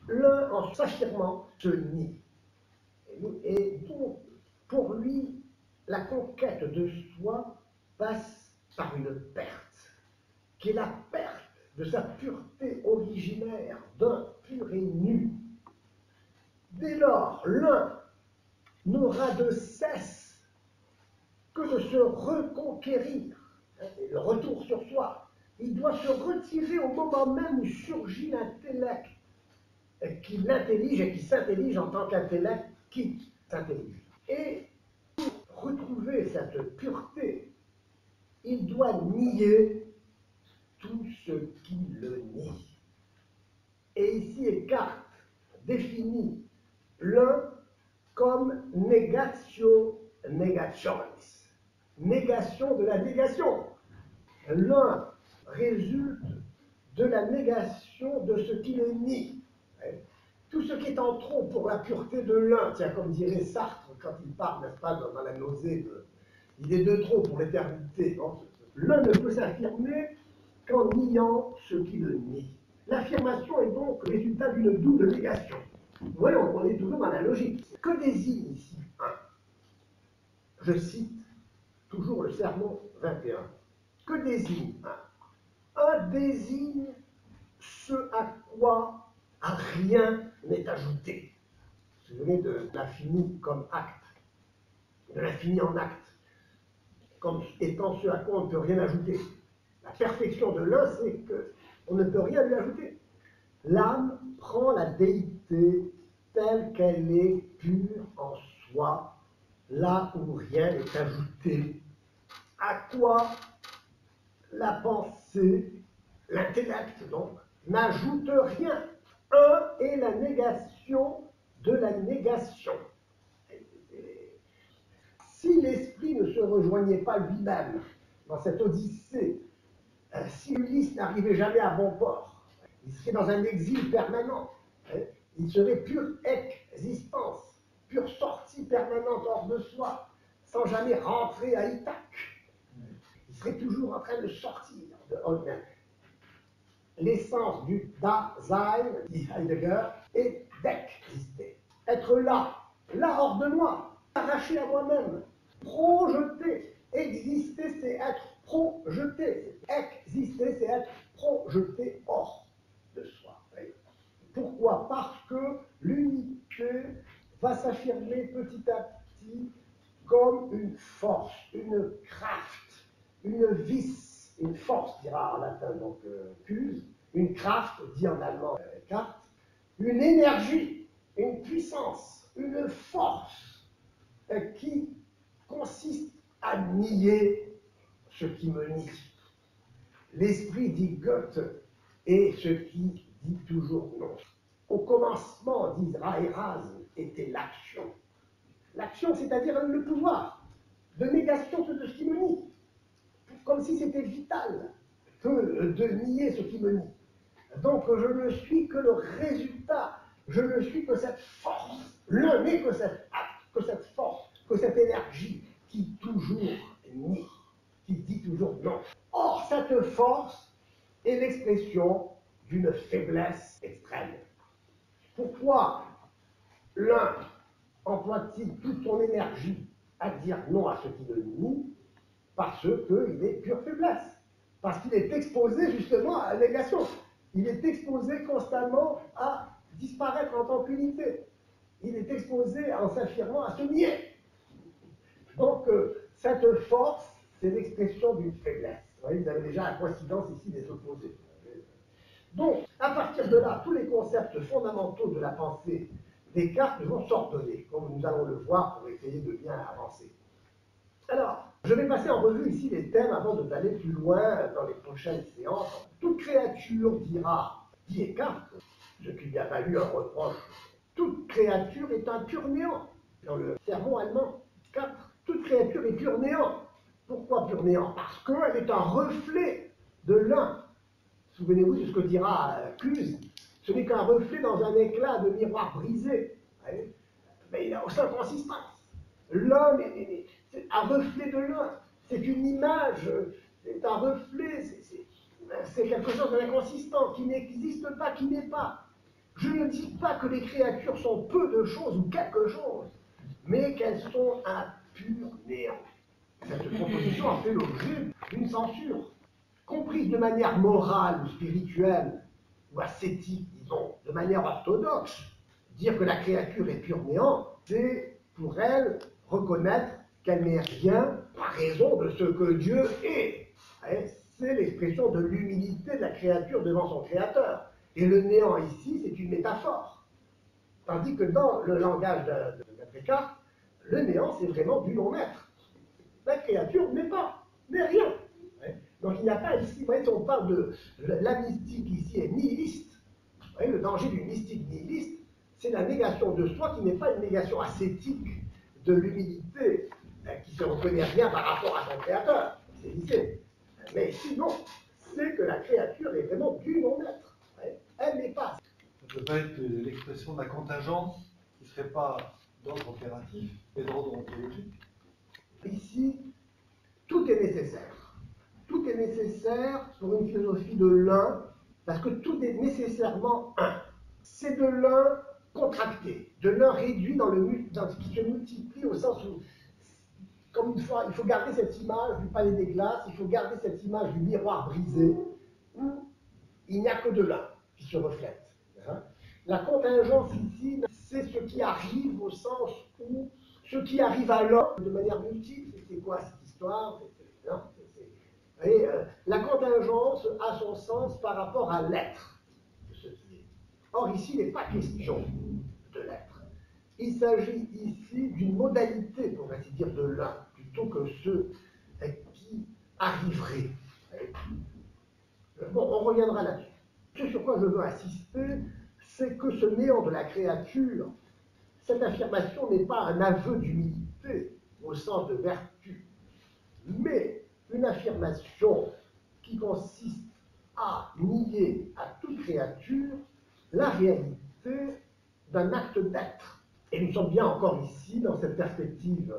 l'un, en s'affirmant, se nie. Et donc, pour lui, la conquête de soi passe par une perte, qui est la perte de sa pureté originaire, d'un pur et nu. Dès lors, l'un n'aura de cesse que de se reconquérir, le retour sur soi. Il doit se retirer au moment même où surgit l'intellect qui l'intellige et qui s'intellige en tant qu'intellect qui s'intellige. Et pour retrouver cette pureté, il doit nier tout ce qui le nie. Et ici, Descartes définit l'un comme negatio negationis, négation de la négation. L'un résulte de la négation de ce qui le nie. Tout ce qui est en trop pour la pureté de l'un, tiens, comme dirait Sartre quand il parle, n'est-ce pas, dans la nausée, il est de trop pour l'éternité. L'un ne peut s'affirmer qu'en niant ce qui le nie. L'affirmation est donc le résultat d'une double négation. Voyons, on est toujours dans la logique. Que désigne ici un? Je cite toujours le sermon 21. Que désigne un? Un désigne ce à quoi rien n'est ajouté. Vous vous souvenez de l'infini comme acte, de l'infini en acte, comme étant ce à quoi on ne peut rien ajouter. La perfection de l'un, c'est qu'on ne peut rien lui ajouter. L'âme prend la déité telle qu'elle est pure en soi, là où rien n'est ajouté. À quoi la pensée, l'intellect donc, n'ajoute rien. Un est la négation de la négation. Si l'esprit ne se rejoignait pas lui-même dans cette odyssée, si Ulysse n'arrivait jamais à bon port, il serait dans un exil permanent, il serait pure existence, pure sortie permanente hors de soi, sans jamais rentrer à Ithaque. Il serait toujours en train de sortir de Holden. L'essence du Dasein, dit Heidegger, est d'exister. Être là, là hors de moi, arraché à moi-même, projeté. Exister, c'est être projeté. Exister, c'est être projeté hors de soi. Pourquoi? Parce que l'unité va s'affirmer petit à petit comme une force, une kraft, une vis, une force, dira en latin donc Cuse, une kraft, dit en allemand Kart, une énergie, une puissance, une force qui consiste à nier ce qui me nie. L'esprit, dit Goethe, est ce qui dit toujours non. Au commencement, disent Erasme, était l'action. L'action, c'est-à-dire le pouvoir de négation de ce qui me nie. Comme si c'était vital de nier ce qui me nie. Donc je ne suis que le résultat, je ne suis que cette force. L'un n'est que cet acte, que cette force, que cette énergie qui toujours nie, qui dit toujours non. Or, cette force est l'expression d'une faiblesse extrême. Pourquoi l'un emploie-t-il toute son énergie à dire non à ce qui le nie? Parce qu'il est pure faiblesse. Parce qu'il est exposé justement à la négation. Il est exposé constamment à disparaître en tant qu'unité. Il est exposé en s'affirmant à se nier. Donc, cette force, c'est l'expression d'une faiblesse. Vous voyez, vous avez déjà la coïncidence ici des opposés. Donc, à partir de là, tous les concepts fondamentaux de la pensée Descartes vont s'ordonner, comme nous allons le voir pour essayer de bien avancer. Alors, je vais passer en revue ici les thèmes avant d'aller plus loin dans les prochaines séances. Toute créature, dira Descartes, ce qui lui a valu un reproche, toute créature est un pur néant. Dans le sermon allemand 4, toute créature est pur néant. Pourquoi pur néant? Parce qu'elle est un reflet de l'un. Souvenez-vous de ce que dira Cluse, ce n'est qu'un reflet dans un éclat de miroir brisé. Mais il a aussi une consistance. L'homme c'est un reflet de l'un, c'est une image, c'est un reflet, c'est quelque chose d'inconsistant, qui n'existe pas, qui n'est pas. Je ne dis pas que les créatures sont peu de choses ou quelque chose, mais qu'elles sont un pur néant. Cette proposition a fait l'objet d'une censure, comprise de manière morale ou spirituelle, ou ascétique, disons, de manière orthodoxe. Dire que la créature est pur néant, c'est pour elle reconnaître qu'elle n'est rien par raison de ce que Dieu est. C'est l'expression de l'humilité de la créature devant son créateur. Et le néant ici, c'est une métaphore. Tandis que dans le langage de Maître Eckhart, le néant, c'est vraiment du non-être. La créature n'est pas, n'est rien. Donc il n'y a pas ici, vous voyez, si on parle de la mystique ici est nihiliste, vous voyez, le danger d'une mystique nihiliste, c'est la négation de soi qui n'est pas une négation ascétique de l'humilité, qui ne se reconnaît rien par rapport à son créateur. C'est lycée. Mais sinon, c'est que la créature est vraiment du non-être. Elle n'est pas. Ça ne peut pas être l'expression de la contingence qui ne serait pas d'ordre opératif, mais d'ordre ontologique. Ici, tout est nécessaire. Tout est nécessaire pour une philosophie de l'un, parce que tout est nécessairement un. C'est de l'un contracté, de l'un réduit dans ce qui se multiplie au sens où, comme une fois, il faut garder cette image du palais des glaces, il faut garder cette image du miroir brisé, où il n'y a que de l'un qui se reflète. La contingence ici, c'est ce qui arrive au sens où ce qui arrive à l'homme de manière multiple. C'est quoi cette histoire? La contingence a son sens par rapport à l'être de ce qui est. Or, ici, il n'est pas question de l'être. Il s'agit ici d'une modalité, pour ainsi dire, de l'un, plutôt que ce qui arriverait. Bon, on reviendra là-dessus. Ce sur quoi je veux insister, c'est que ce néant de la créature, cette affirmation n'est pas un aveu d'humilité au sens de vertu, mais une affirmation qui consiste à nier à toute créature la réalité d'un acte d'être. Et nous sommes bien encore ici dans cette perspective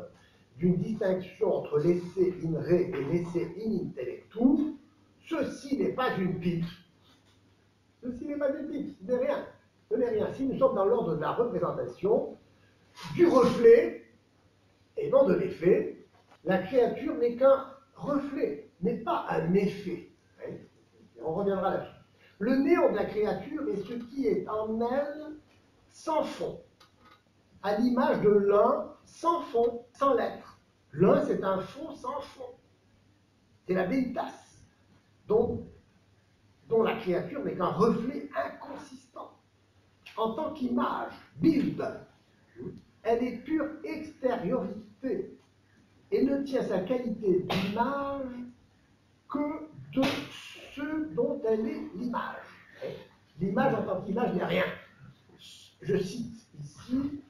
d'une distinction entre l'essai in re et l'essai in intellectu. Ceci n'est pas une pipe. Ceci n'est pas une pipe, ce n'est rien. Ce n'est rien. Si nous sommes dans l'ordre de la représentation, du reflet et non de l'effet, la créature n'est qu'un reflet, n'est pas un effet. On reviendra là-dessus. Le néant de la créature est ce qui est en elle sans fond, à l'image de l'un sans fond, sans l'être. L'un, c'est un fond sans fond. C'est la deitas, dont la créature n'est qu'un reflet inconsistant. En tant qu'image, Bild, elle est pure extériorité et ne tient sa qualité d'image que de ce dont elle est l'image. L'image en tant qu'image n'est rien. Je cite ici,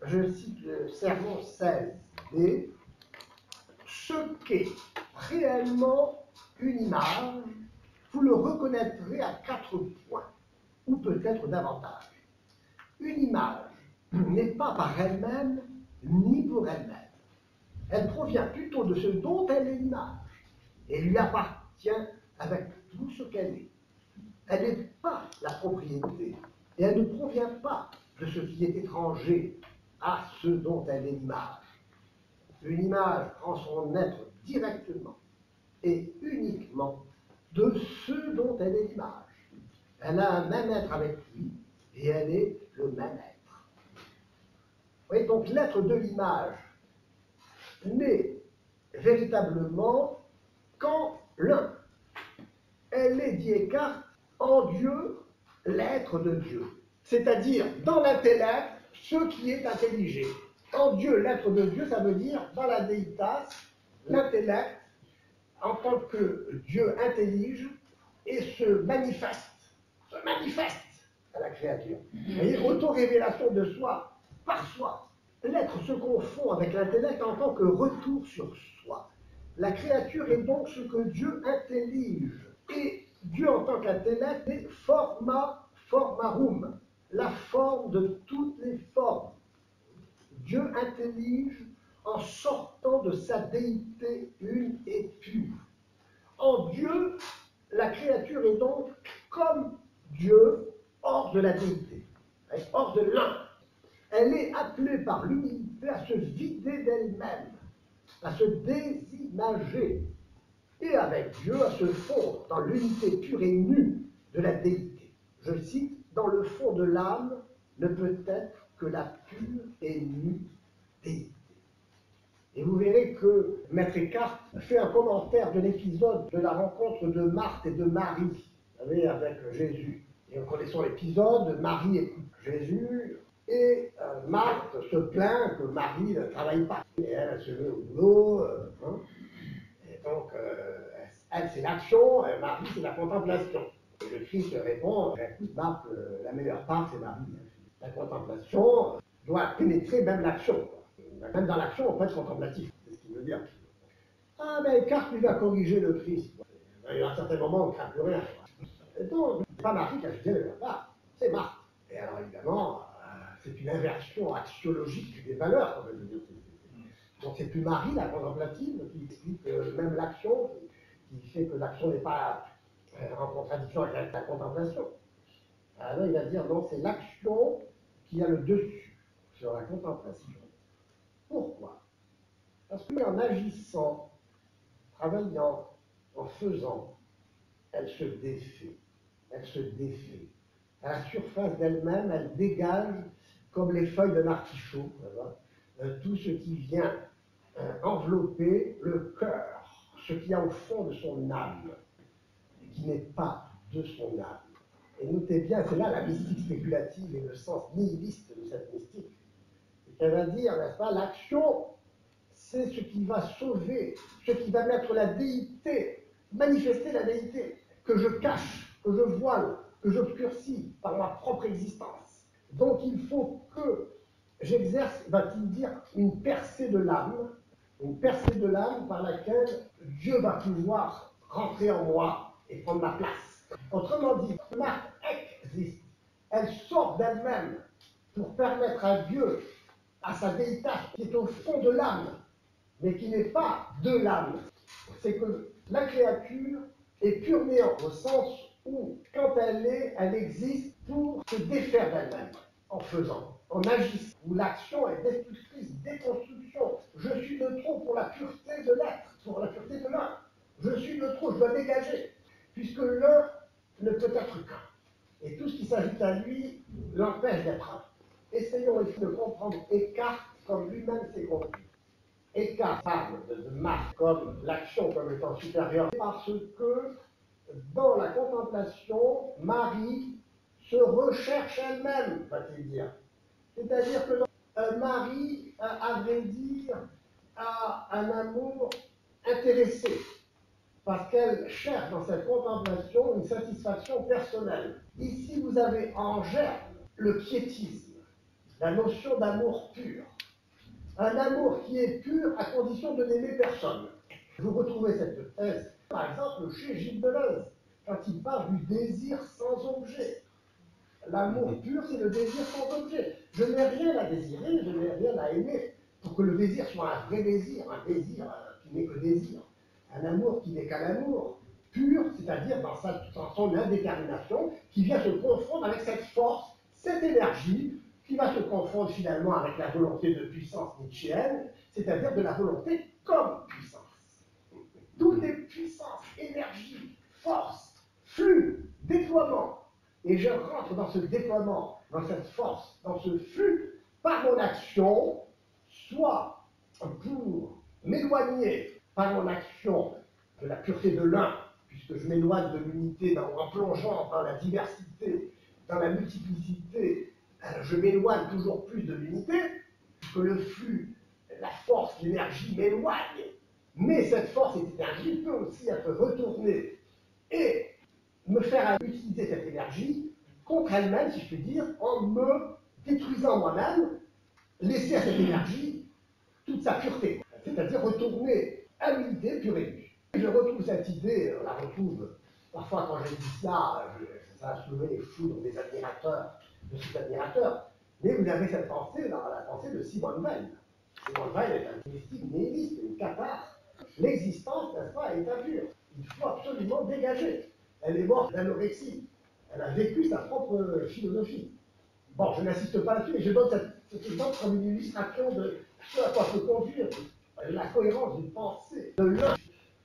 je cite le sermon 16b, ce qu'est réellement une image, vous le reconnaîtrez à 4 points, ou peut-être davantage. Une image n'est pas par elle-même, ni pour elle-même. Elle provient plutôt de ce dont elle est l'image, et lui appartient avec tout ce qu'elle est. Elle n'est pas la propriété, et elle ne provient pas de ce qui est étranger à ce dont elle est l'image. Une image prend son être directement et uniquement de ce dont elle est l'image. Elle a un même être avec lui, et elle est le même être. Vous voyez, donc l'être de l'image n'est véritablement qu'en l'un. Elle est, dit Eckhart, en Dieu, l'être de Dieu. C'est-à-dire, dans l'intellect, ce qui est intelligé. En Dieu, l'être de Dieu, ça veut dire, dans la deitas, l'intellect, en tant que Dieu intellige, et se manifeste à la créature. Vous voyez, auto-révélation de soi, par soi. L'être se confond avec l'intellect en tant que retour sur soi. La créature est donc ce que Dieu intellige. Et Dieu en tant qu'intellect est formarum, la forme de toutes les formes. Dieu intellige en sortant de sa déité une et pure. En Dieu, la créature est donc comme Dieu hors de la déité. hors de l'un. Elle est appelée par l'humilité à se vider d'elle-même, à se désimager, et avec Dieu à se fondre dans l'unité pure et nue de la déité. Je cite, « Dans le fond de l'âme ne peut être que la pure et nue déité ». Et vous verrez que Maître Eckhart fait un commentaire de l'épisode de la rencontre de Marthe et de Marie, vous savez, avec Jésus. Et en connaissant l'épisode, Marie écoute Jésus, et Marthe se plaint que Marie ne travaille pas. Et elle se met au boulot, et donc elle c'est l'action, Marie c'est la contemplation. Et le Christ répond, écoute Marthe, la meilleure part c'est Marie. La contemplation doit pénétrer même l'action. Même dans l'action, on peut être contemplatif, c'est ce qu'il veut dire. Ah, mais Eckhart lui va corriger le Christ. Il y a un certain moment, on ne craint plus rien. Et donc, c'est pas Marie qui a jeté le repas, c'est Marthe. Et alors, évidemment, c'est une inversion axiologique des valeurs, on veut dire. Donc, c'est plus Marie, la contemplative, qui explique même l'action, qui fait que l'action n'est pas en contradiction avec la contemplation. Alors, il va dire, non, c'est l'action qui a le dessus sur la contemplation. Pourquoi? Parce qu'en agissant, travaillant, en faisant, elle se défait. Elle se défait. À la surface d'elle-même, elle dégage, comme les feuilles d'un artichaut, tout ce qui vient envelopper le cœur, ce qu'il y a au fond de son âme, qui n'est pas de son âme. Et notez bien, c'est là la mystique spéculative et le sens nihiliste de cette mystique. Elle va dire, n'est-ce pas, l'action, c'est ce qui va sauver, ce qui va mettre la déité, manifester la déité, que je cache, que je voile, que j'obscurcis par ma propre existence. Donc il faut que j'exerce, va-t-il dire, une percée de l'âme par laquelle Dieu va pouvoir rentrer en moi et prendre ma place. Autrement dit, Marthe existe, elle sort d'elle-même pour permettre à Dieu, à sa déité qui est au fond de l'âme, mais qui n'est pas de l'âme. C'est que la créature est pur néant, au sens où, quand elle existe pour se défaire d'elle-même, en faisant, en agissant, où l'action est destructrice, déconstruction. Je suis le trop pour la pureté de l'être, pour la pureté de l'un. Je suis le trop, je dois dégager, puisque l'un ne peut être qu'un. Et tout ce qui s'ajoute à lui l'empêche d'être un. Essayons ici de comprendre Eckhart comme lui-même s'est compris. Eckhart parle de Marthe comme l'action comme étant supérieure parce que dans la contemplation, Marie se recherche elle-même, va-t-il dire. C'est-à-dire que Marie, à vrai dire, a un amour intéressé, parce qu'elle cherche dans cette contemplation une satisfaction personnelle. Ici, vous avez en germe le piétisme, la notion d'amour pur. Un amour qui est pur à condition de n'aimer personne. Vous retrouvez cette thèse, par exemple, chez Gilles Deleuze, quand il parle du désir sans objet. L'amour pur, c'est le désir sans objet. Je n'ai rien à désirer, je n'ai rien à aimer, pour que le désir soit un vrai désir, un désir qui n'est que désir. Un amour qui n'est qu'un amour pur, c'est-à-dire dans son indétermination, qui vient se confondre avec cette force, cette énergie, qui va se confondre finalement avec la volonté de puissance nietzschéenne, c'est-à-dire de la volonté comme puissance. Tout est puissance, énergie, force, flux, déploiement. Et je rentre dans ce déploiement, dans cette force, dans ce flux, par mon action, soit pour m'éloigner par mon action de la pureté de l'un, puisque je m'éloigne de l'unité en plongeant dans la diversité, dans la multiplicité, je m'éloigne toujours plus de l'unité, puisque le flux, la force, l'énergie m'éloigne. Mais cette force et cette énergie peut aussi être retournée et me faire utiliser cette énergie contre elle-même, si je puis dire, en me détruisant moi-même, laisser à cette énergie toute sa pureté, c'est-à-dire retourner à l'unité pure et nue. Je retrouve cette idée, on la retrouve parfois quand j'ai dit ça, ça a soulevé les foudres des admirateurs, de ces admirateurs, mais vous avez cette pensée dans la pensée de Simone Weil. Simone Weil est un mystique nihiliste, une cathare. L'existence, n'est-ce pas, est impure. Il faut absolument dégager. Elle est morte d'anorexie. Elle a vécu sa propre philosophie. Bon, je n'insiste pas là-dessus, mais je donne cet exemple comme une illustration de ce à quoi peut conduire la cohérence d'une pensée. De l'un,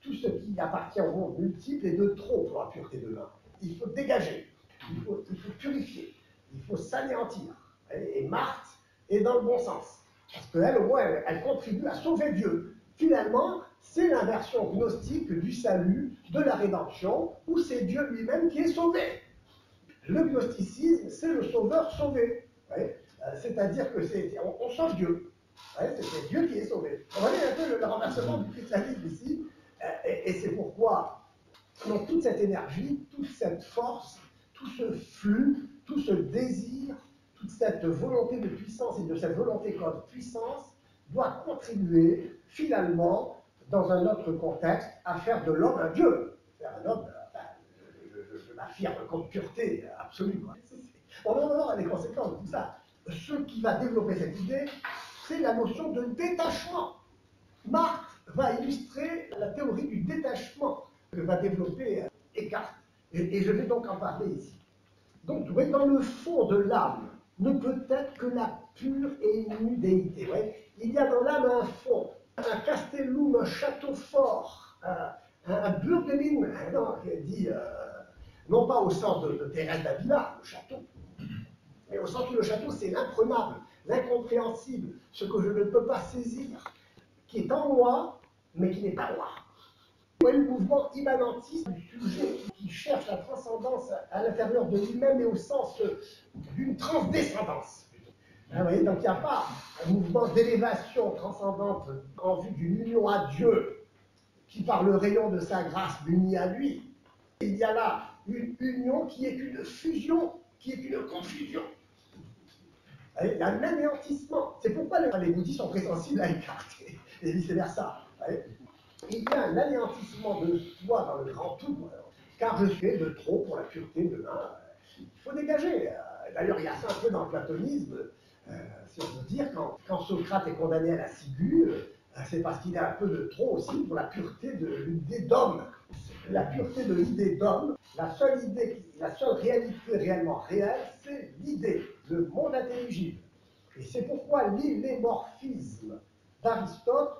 tout ce qui appartient au monde multiple est de trop pour la pureté de l'un. Il faut dégager, il faut purifier, il faut s'anéantir. Et Marthe est dans le bon sens. Parce qu'elle, au moins, elle contribue à sauver Dieu. Finalement, c'est l'inversion gnostique du salut, de la rédemption, où c'est Dieu lui-même qui est sauvé. Le gnosticisme, c'est le sauveur sauvé. C'est-à-dire que on sauve Dieu. C'est Dieu qui est sauvé. Vous voyez un peu le renversement du christianisme ici. Et c'est pourquoi, dans toute cette énergie, toute cette force, tout ce flux, tout ce désir, toute cette volonté de puissance et de cette volonté comme puissance doit contribuer finalement, dans un autre contexte, à faire de l'homme un Dieu. Faire un homme, je m'affirme comme pureté absolue. On va voir les conséquences de tout ça. Ce qui va développer cette idée, c'est la notion de détachement. Marthe va illustrer la théorie du détachement que va développer Eckhart. Et je vais donc en parler ici. Donc, dans le fond de l'âme, ne peut être que la pure et nue déité. Il y a dans l'âme un fond, un castellum, un château fort, un burgeling, non pas au sens de Thérèse d'Avila, le château, mais au sens où le château c'est l'imprenable, l'incompréhensible, ce que je ne peux pas saisir, qui est en moi, mais qui n'est pas moi. Le mouvement immanentiste du sujet qui cherche la transcendance à l'intérieur de lui-même et au sens d'une transdescendance. Vous voyez, donc il n'y a pas un mouvement d'élévation transcendante en vue d'une union à Dieu qui, par le rayon de sa grâce, l'unit à lui. Il y a là une union qui est une fusion, qui est une confusion. Il y a un anéantissement. C'est pourquoi les bouddhistes sont très sensibles à écarter, et vice-versa. Il y a un anéantissement de soi dans le grand tout, car je suis de trop pour la pureté de l'un. Il faut dégager. D'ailleurs, il y a ça un peu dans le platonisme, si on veut dire, quand Socrate est condamné à la ciguë, c'est parce qu'il y a un peu de trop aussi pour la pureté de l'idée d'homme. La pureté de l'idée d'homme, la seule réalité réellement réelle, c'est l'idée, le monde intelligible. Et c'est pourquoi l'illémorphisme d'Aristote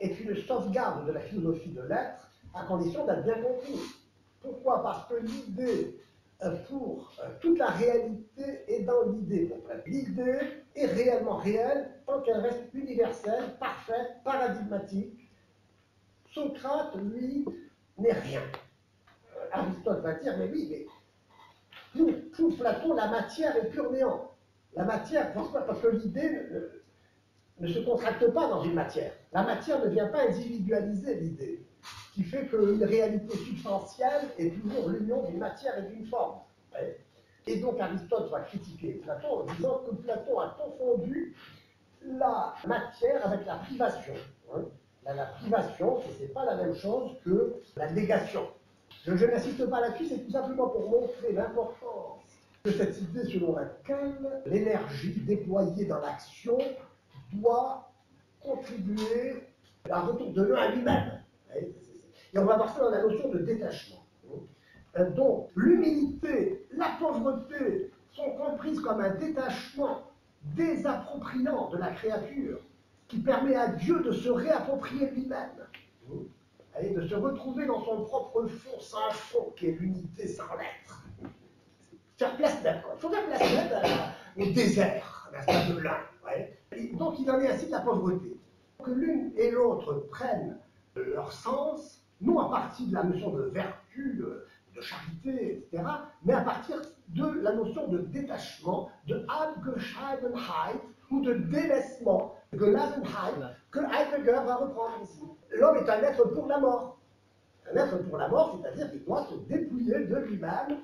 est une sauvegarde de la philosophie de l'être, à condition d'être bien compris. Pourquoi? Parce que l'idée, pour toute la réalité, est dans l'idée. L'idée est réellement réelle tant qu'elle reste universelle, parfaite, paradigmatique. Socrate, lui, n'est rien. Aristote va dire, mais oui, mais pour Platon, la matière est pur néant. La matière, pourquoi? Parce que l'idée ne se contracte pas dans une matière. La matière ne vient pas individualiser l'idée, qui fait qu'une réalité substantielle est toujours l'union d'une matière et d'une forme. Et donc Aristote va critiquer Platon en disant que Platon a confondu la matière avec la privation. La privation, ce n'est pas la même chose que la négation. Je n'insiste pas là-dessus, c'est tout simplement pour montrer l'importance de cette idée selon laquelle l'énergie déployée dans l'action doit contribuer à un retour de l'un à lui-même. Et on va voir ça dans la notion de détachement. Donc, l'humilité, la pauvreté sont comprises comme un détachement désappropriant de la créature qui permet à Dieu de se réapproprier lui-même et de se retrouver dans son propre fond sans fond, qui est l'unité sans l'être. Faire place nette, quoi. Il faut faire place nette au désert, à l'instant de l'un. Donc il en est ainsi de la pauvreté. Que l'une et l'autre prennent leur sens, non à partir de la notion de vertu, de charité, etc., mais à partir de la notion de détachement, de Abgescheidenheit ou de délaissement, Gelassenheit, que Heidegger va reprendre ici. L'homme est un être pour la mort. Un être pour la mort, c'est-à-dire qu'il doit se dépouiller de lui-même,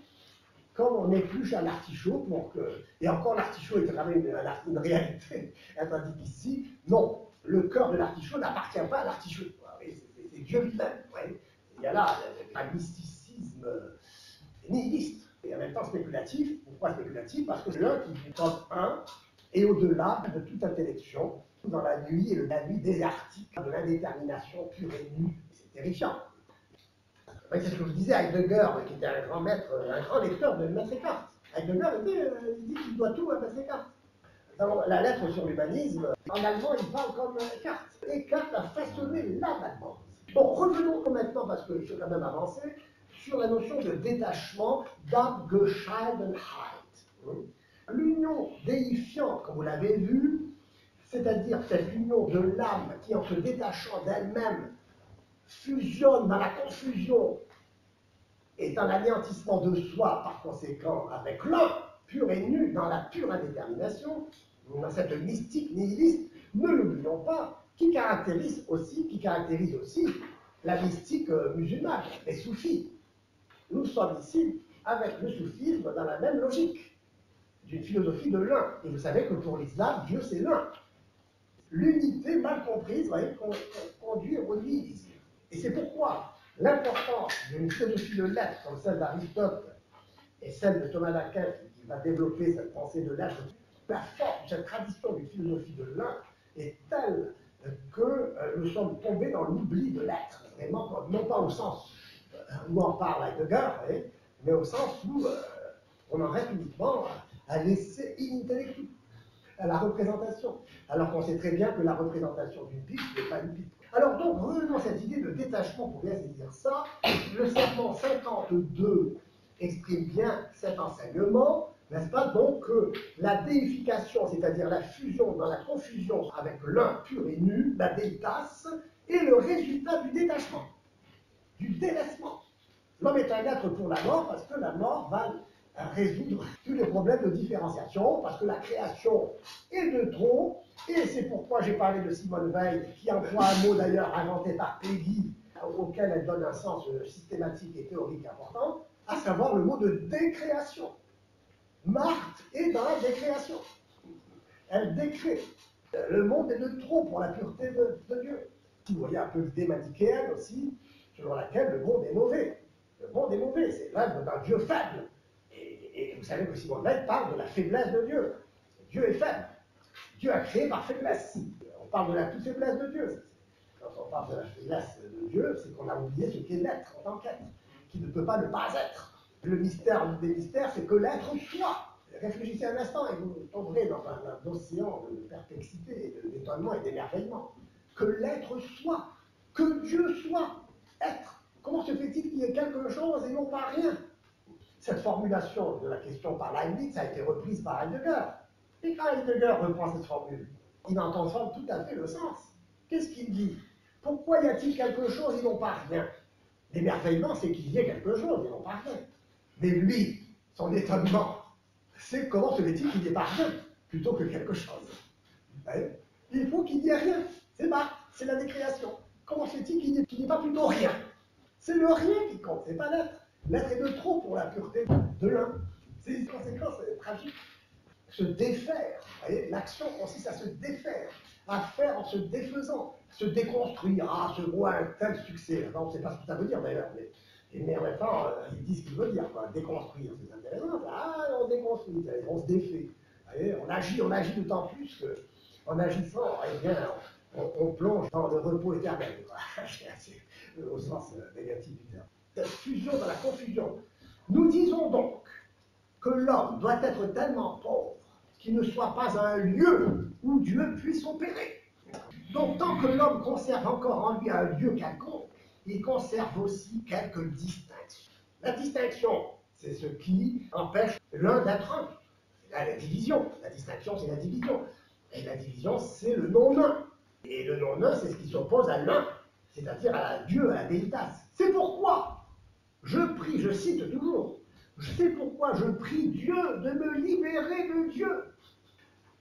comme on épluche un artichaut pour que... Et encore, l'artichaut est quand même une réalité indique ici. Non, le cœur de l'artichaut n'appartient pas à l'artichaut. C'est Dieu lui-même. Il y a là un mysticisme nihiliste et en même temps spéculatif. Pourquoi spéculatif? Parce que c'est l'un qui comme un et au-delà de toute intellection, dans la nuit et la nuit désertique de l'indétermination pure et nue. C'est terrifiant. C'est ce que je disais à Heidegger, qui était un grand maître, un grand lecteur de Maître Eckhart. Heidegger il dit qu'il doit tout à Descartes. Dans la lettre sur l'humanisme, en allemand, il parle comme Descartes. Et Descartes a façonné l'âme allemande. Bon, revenons maintenant, parce qu'il faut quand même avancer, sur la notion de détachement d'Abgescheidenheit. L'union déifiante, comme vous l'avez vu, c'est-à-dire cette union de l'âme qui, en se détachant d'elle-même, fusionne dans la confusion et dans l'anéantissement de soi, par conséquent, avec l'un, pur et nu, dans la pure indétermination, dans cette mystique nihiliste, ne l'oublions pas, qui caractérise aussi la mystique musulmane, les soufis. Nous sommes ici, avec le soufisme, dans la même logique, d'une philosophie de l'un. Et vous savez que pour l'islam, Dieu c'est l'un. L'unité mal comprise va conduire au nihilisme. Et c'est pourquoi l'importance d'une philosophie de l'être comme celle d'Aristote et celle de Thomas d'Aquin qui va développer cette pensée de l'être, la force de cette tradition d'une philosophie de l'un est telle que nous sommes tombés dans l'oubli de l'être, vraiment, non pas au sens où en parle Heidegger, mais au sens où on en reste uniquement à l'essai inintellectuel, à la représentation, alors qu'on sait très bien que la représentation d'une pipe n'est pas une pipe. Alors donc, revenons à cette idée de détachement, pour bien saisir ça, le serment 52 exprime bien cet enseignement, n'est-ce pas? Donc, la déification, c'est-à-dire la fusion dans la confusion avec l'un pur et nu, la déitas, est le résultat du détachement, du délaissement. L'homme est un être pour la mort, parce que la mort va résoudre tous les problèmes de différenciation, parce que la création est de trop, et c'est pourquoi j'ai parlé de Simone Weil, qui emploie un mot d'ailleurs inventé par Peggy, auquel elle donne un sens systématique et théorique important, à savoir le mot de décréation. Marthe est dans la décréation. Elle décrée. Le monde est de trop pour la pureté de Dieu. Vous voyez un peu l'idée manichéenne aussi, selon laquelle le monde est mauvais. Le monde est mauvais, c'est l'œuvre d'un Dieu faible. Et vous savez que Simone Weil parle de la faiblesse de Dieu. Dieu est faible. Dieu a créé par faiblesse. On parle de la toute faiblesse de Dieu. Quand on parle de la faiblesse de Dieu, c'est qu'on a oublié ce qu'est l'être en tant qu'être, qui ne peut pas ne pas être. Le mystère des mystères, c'est que l'être soit. Réfléchissez un instant et vous tomberez dans un océan de perplexité, d'étonnement et d'émerveillement. Que l'être soit, que Dieu soit, être. Comment se fait-il qu'il y ait quelque chose et non pas rien? Cette formulation de la question par Leibniz a été reprise par Heidegger. Et quand Heidegger reprend cette formule, il en transforme tout à fait le sens. Qu'est-ce qu'il dit? Pourquoi y a-t-il quelque chose et non pas rien? L'émerveillement, c'est qu'il y ait quelque chose et non pas rien. Mais lui, son étonnement, c'est comment se fait-il qu'il n'y ait pas rien plutôt que quelque chose. Il faut qu'il n'y ait rien. C'est Marthe, c'est la décréation. Comment se fait-il qu'il n'y ait pas plutôt rien? C'est le rien qui compte, c'est pas l'être. L'être est de trop pour la pureté de l'un. C'est une conséquence tragique. Se défaire, l'action consiste à se défaire, à faire en se défaisant, se déconstruire. Ah, ce mot a un tel succès. On ne sait pas ce que ça veut dire d'ailleurs, mais en même temps, il dit ce qu'il veut dire, quoi. Déconstruire, c'est intéressant. Ah, on déconstruit, on se défait. On agit d'autant plus qu'en agissant, eh bien, on plonge dans le repos éternel, au sens négatif du terme. Cette fusion dans la confusion. Nous disons donc que l'homme doit être tellement pauvre qu'il ne soit pas un lieu où Dieu puisse opérer. Donc, tant que l'homme conserve encore en lui un lieu quelconque, il conserve aussi quelques distinctions. La distinction, c'est ce qui empêche l'un d'être un. La division. La distinction, c'est la division. Et la division, c'est le non-un. Et le non-un, c'est ce qui s'oppose à l'un, c'est-à-dire à Dieu, à la déitas. C'est pourquoi je prie, je cite toujours, c'est pourquoi je prie Dieu de me libérer de Dieu.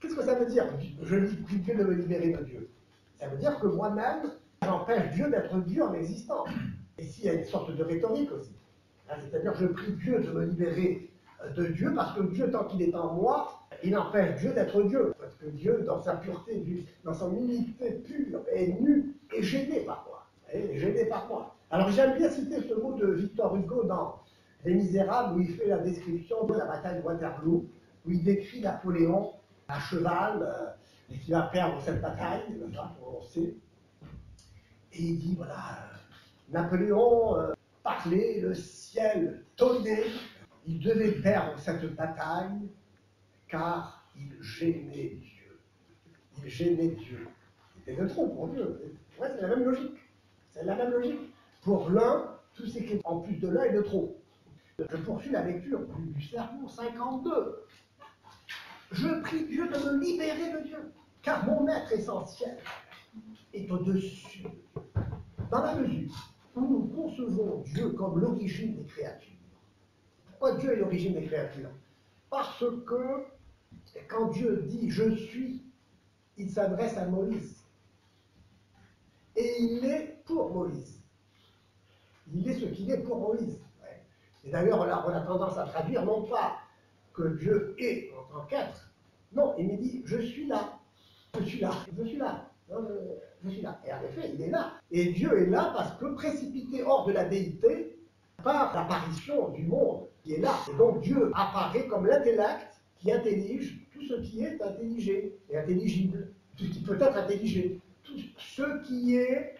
Qu'est-ce que ça veut dire? Je prie Dieu de me libérer de Dieu. Ça veut dire que moi-même, j'empêche Dieu d'être Dieu en existence. Et ici, il y a une sorte de rhétorique aussi. C'est-à-dire, je prie Dieu de me libérer de Dieu, parce que Dieu, tant qu'il est en moi, il empêche Dieu d'être Dieu. Parce que Dieu, dans sa pureté, dans son unité pure et nue, est gêné par moi. Est gêné par moi. Alors, j'aime bien citer ce mot de Victor Hugo dans Les Misérables, où il fait la description de la bataille de Waterloo, où il décrit Napoléon à cheval, et qui va perdre cette bataille, on sait. Et il dit, voilà, Napoléon parlait, le ciel tonnait, il devait perdre cette bataille car il gênait Dieu. Il gênait Dieu. C'était de trop pour Dieu. Ouais, c'est la même logique. C'est la même logique. Pour l'un, tout ce qui est en plus de l'un est de trop. Je poursuis la lecture du sermon 52. Je prie Dieu de me libérer de Dieu, car mon être essentiel est au-dessus de Dieu. Dans la mesure où nous concevons Dieu comme l'origine des créatures. Pourquoi Dieu est l'origine des créatures? Parce que quand Dieu dit « je suis », il s'adresse à Moïse. Et il est pour Moïse. Il est ce qu'il est pour Moïse. Ouais. Et d'ailleurs, on a tendance à traduire non pas que Dieu est en tant qu'être, non, il me dit « je suis là, je suis là, je suis là, non, je suis là ». Et en effet, il est là. Et Dieu est là parce que précipité hors de la déité par l'apparition du monde qui est là. Et donc Dieu apparaît comme l'intellect qui intellige tout ce qui est intelligé et intelligible, tout ce qui peut être intelligé. Tout ce qui est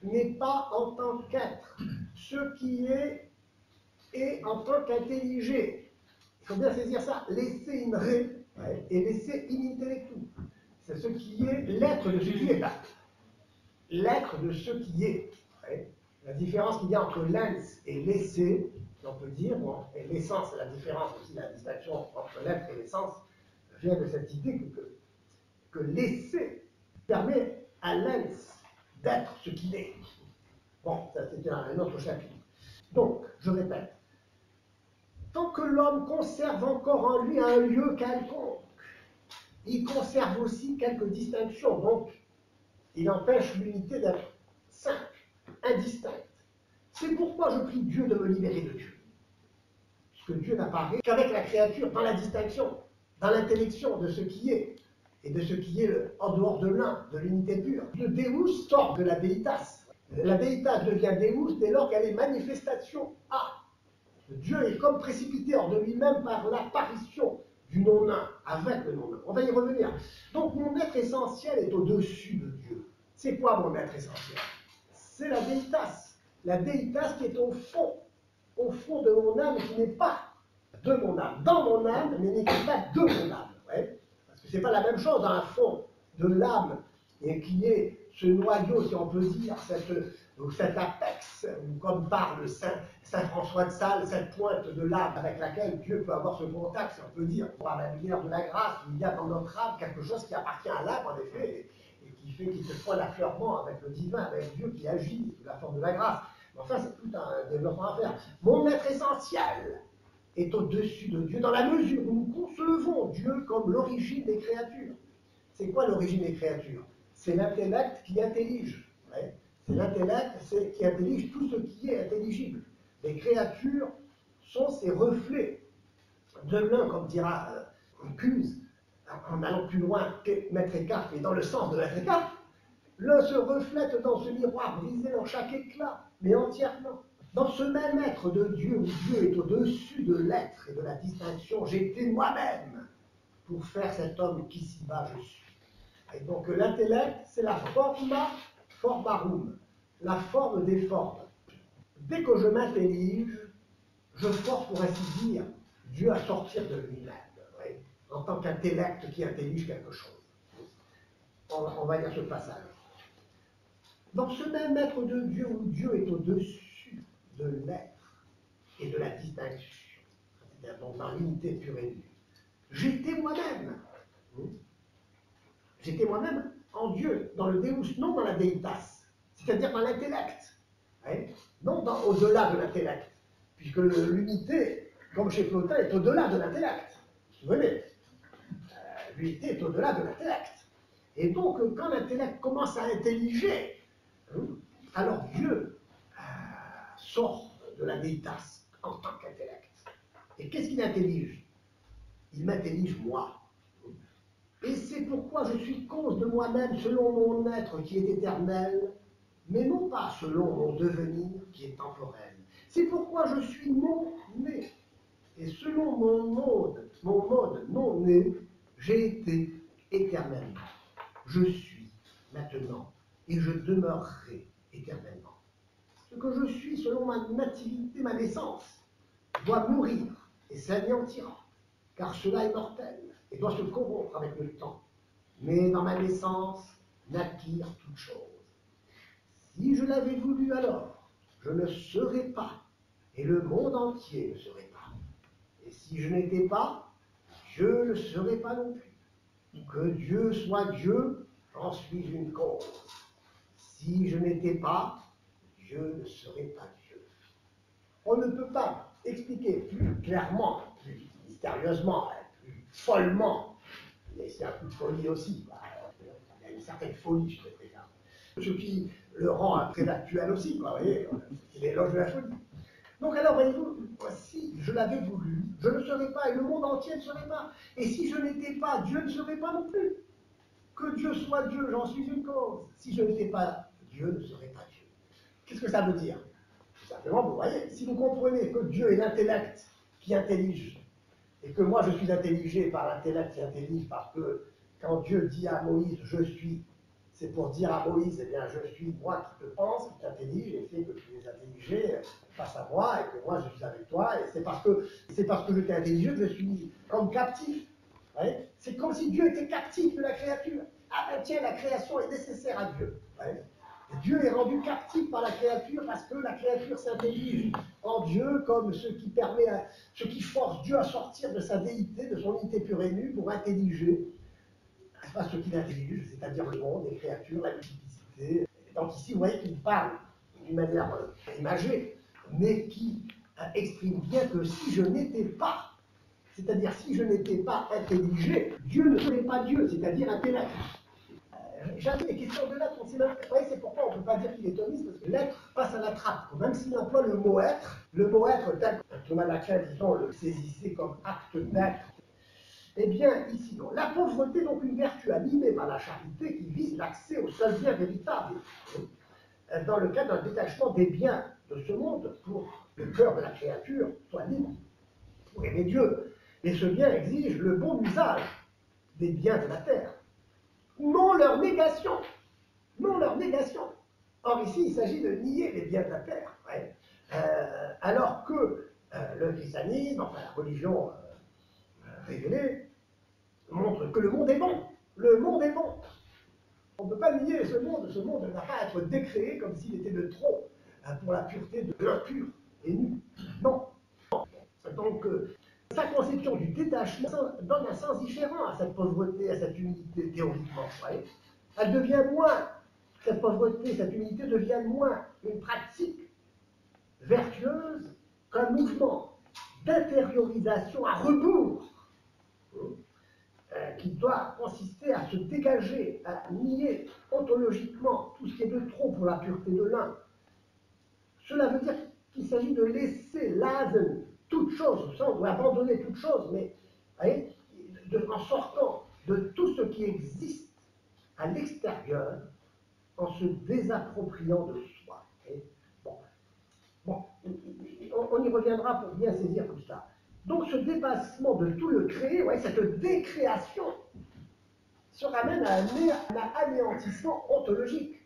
n'est pas en tant qu'être. Ce qui est en tant qu'intelligé. Il faut bien saisir ça. Laisser in re et laisser in intellectu. C'est ce qui est l'être de ce qui est là. L'être de ce qui est. Ouais. La différence qu'il y a entre l'ens et l'essai, on peut dire, bon, et l'essence, la différence aussi, la distinction entre l'être et l'essence, vient de cette idée que l'essai permet à l'ens d'être ce qu'il est. Bon, ça c'est un autre chapitre. Donc, je répète, tant que l'homme conserve encore en lui un lieu quelconque, il conserve aussi quelques distinctions, donc il empêche l'unité d'être simple, indistincte. C'est pourquoi je prie Dieu de me libérer de Dieu. Puisque Dieu n'apparaît qu'avec la créature, dans la distinction, dans l'intellection de ce qui est, et de ce qui est en dehors de l'un, de l'unité pure. Le Deus sort de la Deitas. La Deitas devient Deus dès lors qu'elle est manifestation A. Dieu est comme précipité hors de lui-même par l'apparition du non-un, avec le non-un. On va y revenir. Donc mon être essentiel est au-dessus de Dieu. C'est quoi mon être essentiel? C'est la Deitas. La Deitas qui est au fond de mon âme, qui n'est pas de mon âme. Dans mon âme, mais n'est pas de mon âme. Ouais. Parce que ce n'est pas la même chose dans un fond de l'âme, et qui est ce noyau, si on peut dire, cet apex, comme parle Saint François de Sales, cette pointe de l'âme avec laquelle Dieu peut avoir ce contact, si on peut dire, par la lumière de la grâce, il y a dans notre âme quelque chose qui appartient à l'âme, en effet, et qui fait qu'il se fait l'affleurement avec le divin, avec Dieu qui agit sous la forme de la grâce. Mais enfin, c'est tout un développement à faire. Mon être essentiel est au-dessus de Dieu, dans la mesure où nous concevons Dieu comme l'origine des créatures. C'est quoi l'origine des créatures? C'est l'intellect qui intellige. Ouais. C'est l'intellect qui intellige tout ce qui est intelligible. Les créatures sont ces reflets de l'un, comme dira Cuse, en allant plus loin que Maître Eckhart, mais dans le sens de Maître Eckhart. L'un se reflète dans ce miroir brisé dans chaque éclat, mais entièrement. Dans ce même être de Dieu, où Dieu est au-dessus de l'être et de la distinction, j'ai été moi-même pour faire cet homme qu'ici-bas je suis. Et donc l'intellect, c'est la forma formarum, la forme des formes. Dès que je m'intellige, je force, pour ainsi dire, Dieu à sortir de lui-même, oui, en tant qu'intellect qui intellige quelque chose. On va lire ce passage. Dans ce même être de Dieu, où Dieu est au-dessus de l'être et de la distinction, c'est-à-dire donc dans l'unité pure et nue, j'étais moi-même. J'étais moi-même en Dieu, dans le Deus, non dans la Deitas, c'est-à-dire dans l'intellect, hein, non au-delà de l'intellect, puisque l'unité, comme chez Plotin, est au-delà de l'intellect. Vous voyez, l'unité est au-delà de l'intellect. Et donc, quand l'intellect commence à intelliger, alors Dieu sort de la Deitas en tant qu'intellect. Et qu'est-ce qu'il intellige? Il m'intellige moi. Et c'est pourquoi je suis cause de moi-même selon mon être qui est éternel, mais non pas selon mon devenir qui est temporel. C'est pourquoi je suis non-né. Et selon mon mode non-né, j'ai été éternellement. Je suis maintenant et je demeurerai éternellement. Ce que je suis selon ma nativité, ma naissance, doit mourir et s'anéantira, car cela est mortel et doit se corrompre avec le temps. Mais dans ma naissance naquirent toutes choses. Si je l'avais voulu alors, je ne serais pas, et le monde entier ne serait pas. Et si je n'étais pas, je ne serais pas non plus. Que Dieu soit Dieu, j'en suis une cause. Si je n'étais pas, Dieu ne serait pas Dieu. On ne peut pas expliquer plus clairement, plus mystérieusement, plus follement, mais c'est un coup de folie aussi. Il y a une certaine folie, je dirais. Ce qui le rend très actuel aussi, vous voyez, c'est l'éloge de la folie. Donc alors, voyez-vous, si je l'avais voulu, je ne serais pas, et le monde entier ne serait pas. Et si je n'étais pas, Dieu ne serait pas non plus. Que Dieu soit Dieu, j'en suis une cause. Si je n'étais pas, Dieu ne serait pas Dieu. Qu'est-ce que ça veut dire? Tout simplement, vous voyez, si vous comprenez que Dieu est l'intellect qui intellige, et que moi je suis intelligé par l'intellect qui intellige, parce que quand Dieu dit à Moïse, je suis, c'est pour dire à Moïse, eh bien, je suis moi qui te pense, qui t'intellige, et fait que tu es intelligé face à moi, et que moi je suis avec toi, et c'est parce que je t'ai intelligé que je suis comme captif. C'est comme si Dieu était captif de la créature. Ah ben tiens, la création est nécessaire à Dieu. Dieu est rendu captif par la créature parce que la créature s'intellige en Dieu comme ce qui force Dieu à sortir de sa déité, de son unité pure et nue, pour intelliger. C'est pas ce qu'il intellige, c'est-à-dire le monde, les créatures, la multiplicité. Et donc ici, vous voyez qu'il parle d'une manière imagée, mais qui exprime bien que si je n'étais pas, c'est-à-dire si je n'étais pas intelligé, Dieu ne serait pas Dieu, c'est-à-dire intellect. Jamais les questions de l'être, on sait même. Vous voyez, c'est pourquoi on ne peut pas dire qu'il est thomiste, parce que l'être passe à la trappe. Même s'il emploie le mot être tel que Thomas d'Aquin, disons, le saisissait comme acte d'être. Eh bien, ici, non. La pauvreté, donc, une vertu animée par la charité qui vise l'accès au seul bien véritable, dans le cadre d'un détachement des biens de ce monde, pour que le cœur de la créature soit libre, pour aimer Dieu. Et ce bien exige le bon usage des biens de la terre. Non leur négation. Non leur négation. Or ici, il s'agit de nier les biens de la terre. Alors que le christianisme, enfin la religion révélée, montre que le monde est bon. Le monde est bon. On ne peut pas nier ce monde. Ce monde n'a pas à être décréé comme s'il était de trop pour la pureté de l'impur et nu. Non. Donc, sa conception du détachement donne un sens différent à cette pauvreté, à cette unité théoriquement. Elle devient moins, cette pauvreté, cette unité devient moins une pratique vertueuse qu'un mouvement d'intériorisation à rebours qui doit consister à se dégager, à nier ontologiquement tout ce qui est de trop pour la pureté de l'un. Cela veut dire qu'il s'agit de laisser lasen toute chose, on doit abandonner toute chose, mais voyez, en sortant de tout ce qui existe à l'extérieur, en se désappropriant de soi. Bon, on y reviendra pour bien saisir tout ça. Donc ce dépassement de tout le créé, cette décréation, se ramène à un anéantissement ontologique.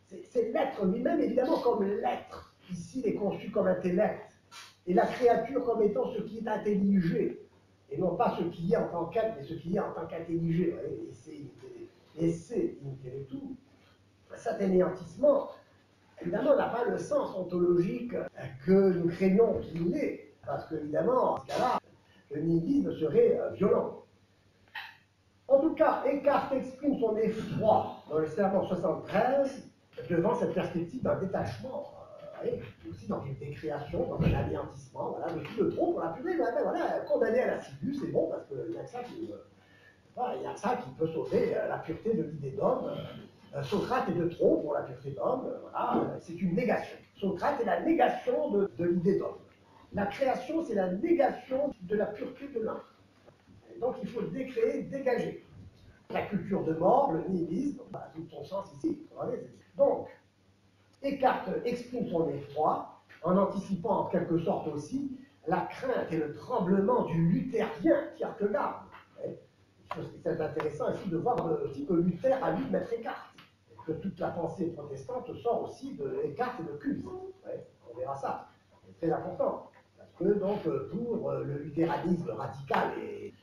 C'est l'être lui-même, évidemment, comme l'être. Ici, il est conçu comme intellect. Et la créature comme étant ce qui est intelligé. Et non pas ce qui est en tant qu'être, mais ce qui est en tant qu'intelligé. Et c'est tout. Cet anéantissement, évidemment, n'a pas le sens ontologique que nous craignons qu'il ait. Parce qu'évidemment, en ce cas-là, le nihilisme serait violent. En tout cas, Eckhart exprime son effroi dans le serment 73 devant cette perspective d'un détachement, aussi dans une décréation, dans un anéantissement, voilà, de tout le trop pour la purée, condamné à la ciguë, c'est bon parce qu'il n'y a que ça qui peut sauver la pureté de l'idée d'homme. Socrate est de trop pour la pureté d'homme, c'est une négation. Socrate est la négation de l'idée d'homme. La création, c'est la négation de la pureté de l'un. Donc il faut décréer, dégager. La culture de mort, le nihilisme, tout son sens ici. Donc, Eckhart exprime son effroi en anticipant en quelque sorte aussi la crainte et le tremblement du luthérien Kierkegaard. C'est intéressant ici de voir aussi que Luther a lu Maître Eckhart. Que toute la pensée protestante sort aussi de Eckhart et de Kuhn. On verra ça. C'est très important. que donc pour le luthéranisme radical. Et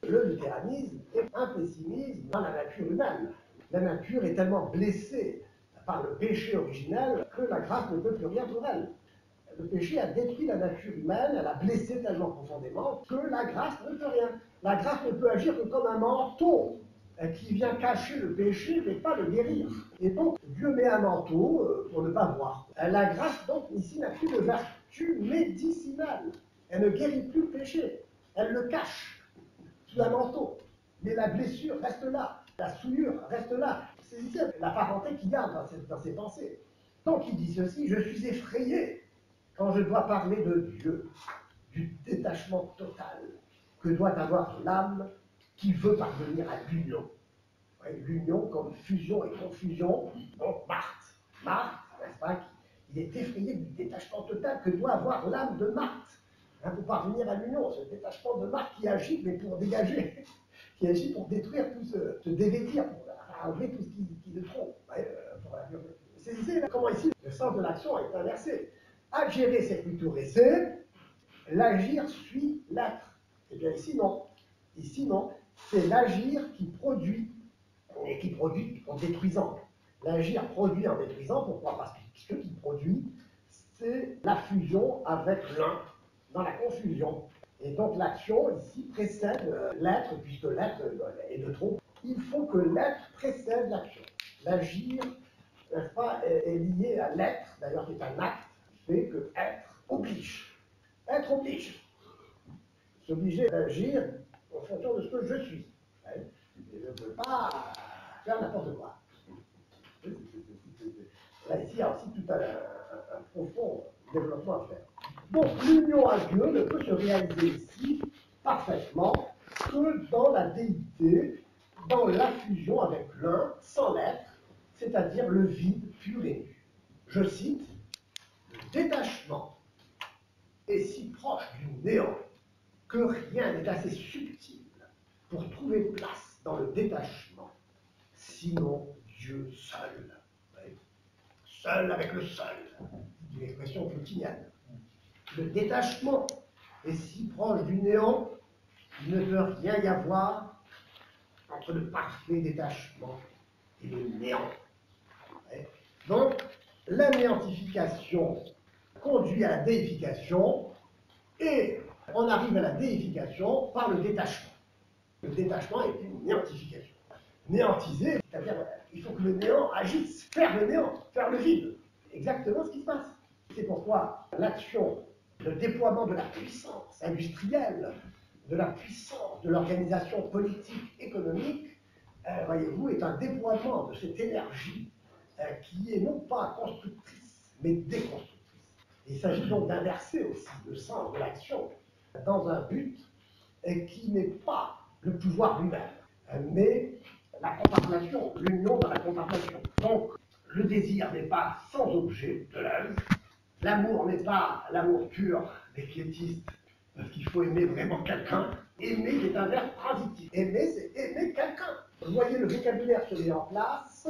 le luthéranisme est un pessimisme dans la nature humaine. La nature est tellement blessée par le péché originel que la grâce ne peut plus rien pour elle. Le péché a détruit la nature humaine, elle a blessé tellement profondément que la grâce ne peut rien. La grâce ne peut agir que comme un manteau qui vient cacher le péché mais pas le guérir. Et donc Dieu met un manteau pour ne pas voir. La grâce donc ici n'a plus de vertu médicinale. Elle ne guérit plus le péché, elle le cache sous un manteau. Mais la blessure reste là, la souillure reste là. C'est la parenté qu'il y a dans ses pensées. Donc il dit ceci, je suis effrayé quand je dois parler de Dieu, du détachement total que doit avoir l'âme qui veut parvenir à l'union. L'union comme fusion et confusion. Donc Marthe, n'est-ce pas, il est effrayé du détachement total que doit avoir l'âme de Marthe pour parvenir à l'union. Ce détachement de Marthe qui agit, mais pour dégager, qui agit pour détruire tout se dévêtir, pour enlever tout ce qui le trompe. C'est comment ici le sens de l'action est inversé. Agérer, c'est plutôt rester, l'agir suit l'être. Eh bien ici non. Ici non. C'est l'agir qui produit, et qui produit en détruisant. L'agir produit en détruisant, pourquoi? Parce que ce qui produit, c'est la fusion avec l'un, dans la confusion. Et donc l'action ici précède l'être, puisque l'être est de trop. Il faut que l'être précède l'action. L'agir, n'est-ce pas, est lié à l'être, d'ailleurs qui est un acte, qui fait que être oblige. Être oblige. S'obliger d'agir en fonction de ce que je suis. Je ne peux pas faire n'importe quoi. Là, ici, il y a aussi tout un profond développement à faire. Donc, l'union à Dieu ne peut se réaliser ici parfaitement que dans la déité, dans la fusion avec l'un, sans l'être, c'est-à-dire le vide pur et nu. Je cite, le détachement est si proche du néant que rien n'est assez subtil pour trouver place dans le détachement, sinon Dieu seul. Oui. Seul avec le seul, une expression plutinienne. Le détachement est si proche du néant, il ne peut rien y avoir entre le parfait détachement et le néant. Oui. Donc, la néantification conduit à la déification, et on arrive à la déification par le détachement. Le détachement est une néantification. Néantiser, c'est-à-dire il faut que le néant agisse, faire le néant, faire le vide. C'est exactement ce qui se passe. C'est pourquoi l'action, le déploiement de la puissance industrielle, de la puissance de l'organisation politique, économique, voyez-vous, est un déploiement de cette énergie qui est non pas constructrice, mais déconstructrice. Il s'agit donc d'inverser aussi le sens de l'action dans un but qui n'est pas le pouvoir lui-même, mais la contemplation, l'union dans la contemplation. Donc, le désir n'est pas sans objet de l'œuvre, l'amour n'est pas l'amour pur des piétistes, parce qu'il faut aimer vraiment quelqu'un. Aimer est un verbe transitif. Aimer, c'est aimer quelqu'un. Vous voyez, le vocabulaire se met en place.